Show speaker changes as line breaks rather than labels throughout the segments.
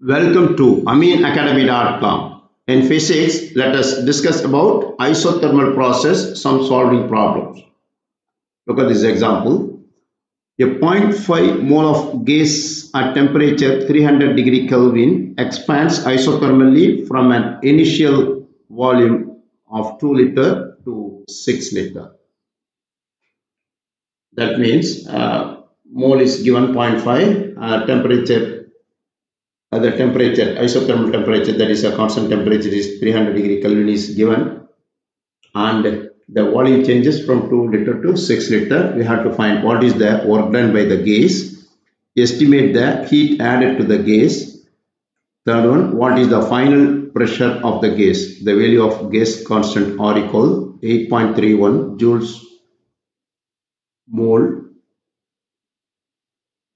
Welcome to aminacademy.com. In physics, let us discuss about isothermal process, some solving problems. Look at this example. A zero point 0.5 mole of gas at temperature 300 degree Kelvin expands isothermally from an initial volume of 2 liter to 6 liter. That means mole is given 0.5, temperature the temperature, isothermal temperature, that is a constant temperature is 300 degree Kelvin is given, and the volume changes from 2 liter to 6 liter. We have to find what is the work done by the gas, estimate the heat added to the gas. Third one, what is the final pressure of the gas? The value of gas constant R equal 8.31 joules mole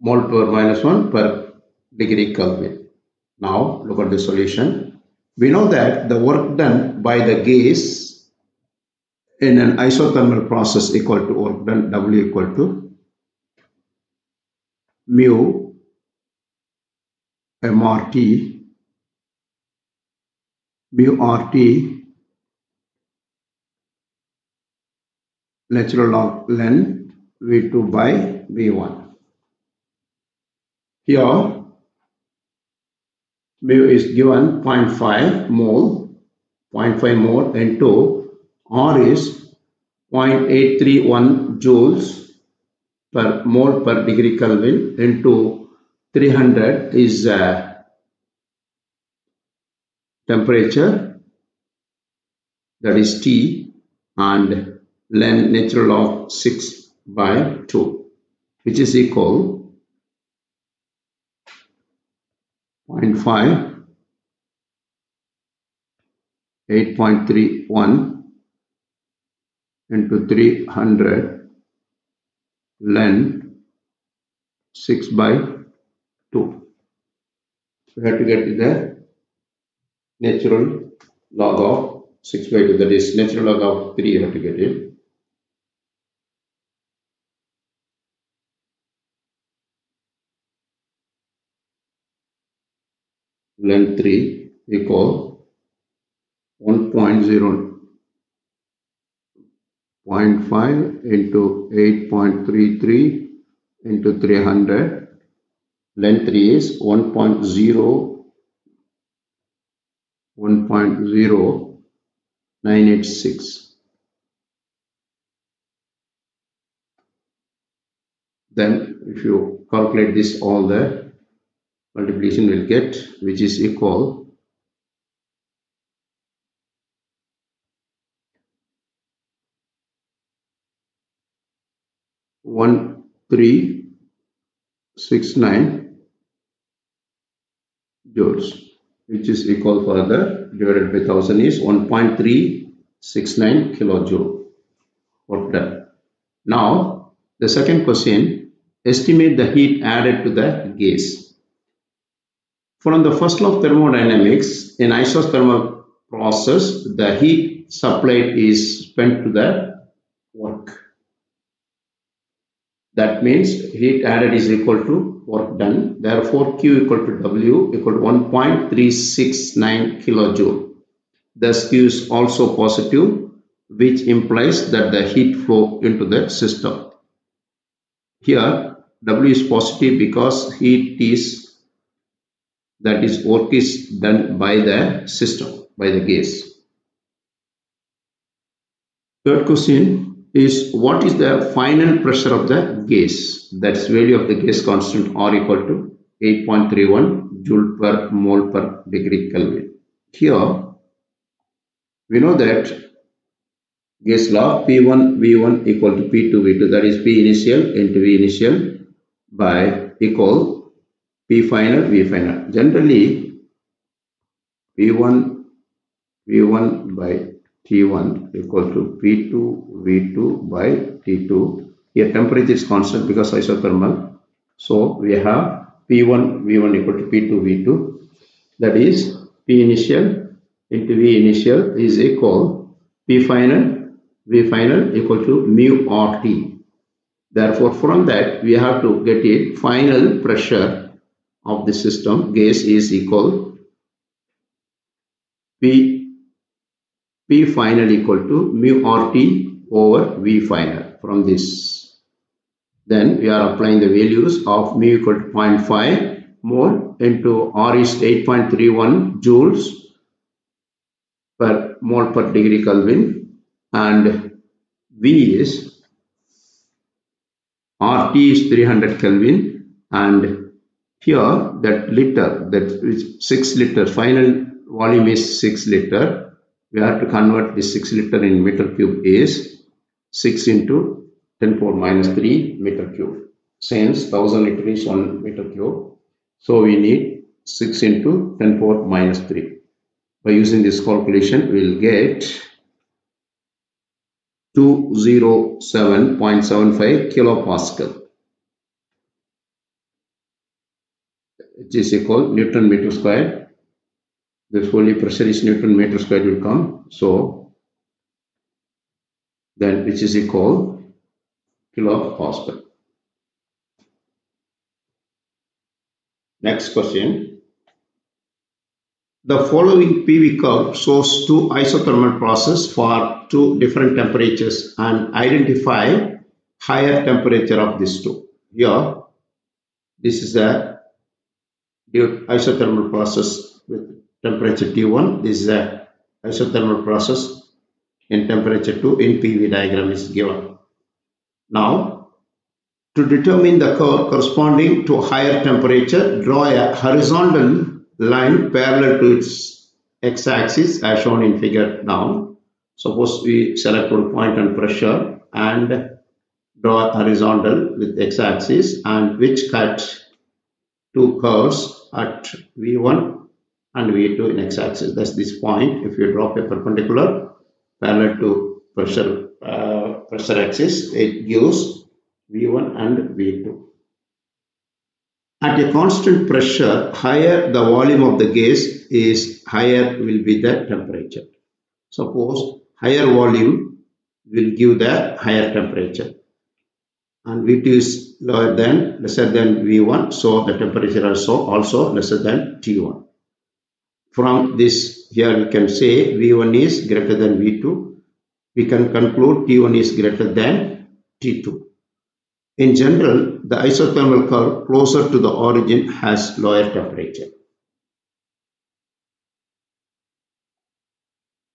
per minus 1 per degree Kelvin. Now look at the solution. We know that the work done by the gas in an isothermal process equal to work done W equal to mu RT natural log ln V2 by V1. Here mu is given 0.5 mole into R is 0.831 joules per mole per degree Kelvin into 300 is temperature, that is T, and ln natural log 6 by 2, which is equal 0.5 8.31 into 300 ln 6 by 2. We have to get the natural log of 6 by 2, that is natural log of 3 you have to get it. Ln 3 equal 1.0.5 into 8.33 into 300. Ln 3 is 1.0986. Then if you calculate this, all the multiplication will get, which is equal 1369 joules, which is equal for the divided by 1000 is 1.369 kilojoule. Work done. Now the second question, estimate the heat added to the gas. From the first law of thermodynamics, in isothermal process, the heat supplied is spent to the work. That means heat added is equal to work done. Therefore, Q equal to W equal to 1.369 kilojoule. Thus, Q is also positive, which implies that the heat flow into the system. Here, W is positive because heat is, that is, work is done by the system, by the gas. Third question is, what is the final pressure of the gas? That's value of the gas constant R equal to 8.31 joule per mole per degree Kelvin. Here we know that gas law P1 V1 equal to P2 V2, that is P initial into V initial by equal P final V final. Generally P1 V1 by T1 equal to P2 V2 by T2. Here temperature is constant because isothermal. So we have P1 V1 equal to P2 V2. That is P initial into V initial is equal P final V final equal to mu RT. Therefore, from that we have to get it final pressure of the system gas is equal P final equal to mu RT over V final. From this, then we are applying the values of mu equal to 0.5 mole into R is 8.31 joules per mole per degree Kelvin, and V is RT is 300 Kelvin, and here that liter, that is 6 liter, final volume is 6 liter. We have to convert this 6 liter in meter cube is 6 into 10 power minus 3 meter cube. Since 1000 liter is 1 meter cube, so we need 6 into 10 power minus 3. By using this calculation, we will get 207.75 kilopascal, which is equal Newton meter square. The fully pressure is Newton meter square will come. So then which is equal kilopascal. Next question. The following PV curve shows two isothermal processes for two different temperatures and identify higher temperature of these two. Here, this is a isothermal process with temperature T1. This is a isothermal process in temperature 2 in PV diagram is given. Now, to determine the curve corresponding to higher temperature, draw a horizontal line parallel to its x-axis as shown in figure down. Suppose we select one point on pressure and draw a horizontal with x-axis, and which cut two curves at V1 and V2 in x-axis. That's this point. If you drop a perpendicular parallel to pressure axis, it gives V1 and V2. At a constant pressure, higher the volume of the gas is, higher will be the temperature. Suppose higher volume will give the higher temperature, and V2 is lesser than V1, so the temperature also lesser than T1. From this, here we can say V1 is greater than V2. We can conclude T1 is greater than T2. In general, the isothermal curve closer to the origin has lower temperature.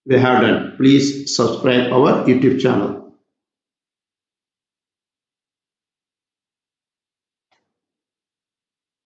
We have done. Please subscribe our YouTube channel.